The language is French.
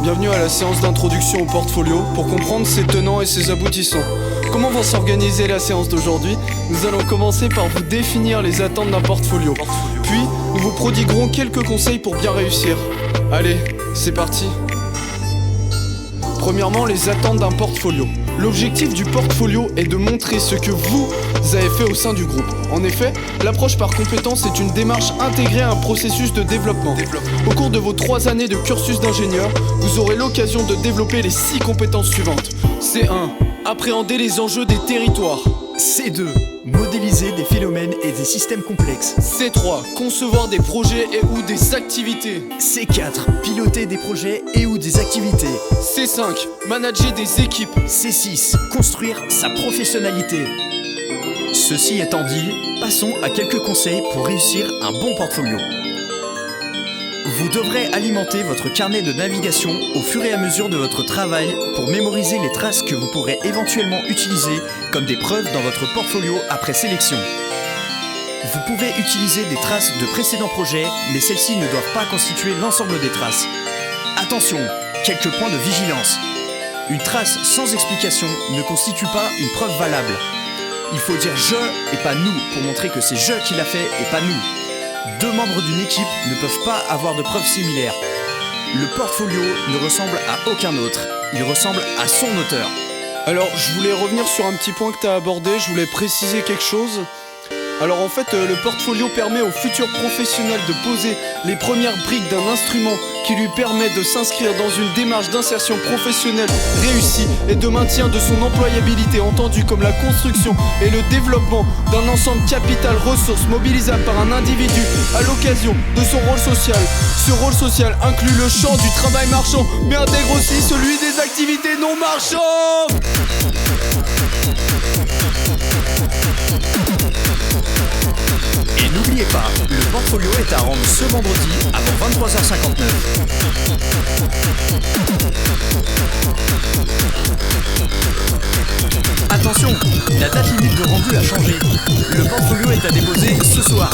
Bienvenue à la séance d'introduction au portfolio pour comprendre ses tenants et ses aboutissants. Comment va s'organiser la séance d'aujourd'hui? Nous allons commencer par vous définir les attentes d'un portfolio. Puis, nous vous prodiguerons quelques conseils pour bien réussir. Allez, c'est parti. Premièrement, les attentes d'un portfolio. L'objectif du portfolio est de montrer ce que vous avez fait au sein du groupe. En effet, l'approche par compétences est une démarche intégrée à un processus de développement. Au cours de vos 3 années de cursus d'ingénieur, vous aurez l'occasion de développer les 6 compétences suivantes. C1. Appréhender les enjeux des territoires. C2. Modéliser des phénomènes et des systèmes complexes. C3. Concevoir des projets et ou des activités. C4. Piloter des projets et ou des activités. C5. Manager des équipes. C6. Construire sa professionnalité. Ceci étant dit, passons à quelques conseils pour réussir un bon portfolio. Vous devrez alimenter votre carnet de navigation au fur et à mesure de votre travail pour mémoriser les traces que vous pourrez éventuellement utiliser comme des preuves dans votre portfolio après sélection. Vous pouvez utiliser des traces de précédents projets, mais celles-ci ne doivent pas constituer l'ensemble des traces. Attention, quelques points de vigilance. Une trace sans explication ne constitue pas une preuve valable. Il faut dire « je » et pas « nous » pour montrer que c'est « je » qui l'a fait et pas « nous ». 2 membres d'une équipe ne peuvent pas avoir de preuves similaires. Le portfolio ne ressemble à aucun autre. Il ressemble à son auteur. Alors, je voulais revenir sur un petit point que tu as abordé. Je voulais préciser quelque chose. Alors en fait, le portfolio permet au futur professionnel de poser les premières briques d'un instrument qui lui permet de s'inscrire dans une démarche d'insertion professionnelle réussie et de maintien de son employabilité, entendu comme la construction et le développement d'un ensemble capital ressources mobilisable par un individu à l'occasion de son rôle social. Ce rôle social inclut le champ du travail marchand, mais intègre aussi celui des activités non marchandes. Et n'oubliez pas, le portfolio est à rendre ce vendredi avant 23h59. Attention, la date limite de rendu a changé. Le portfolio est à déposer ce soir.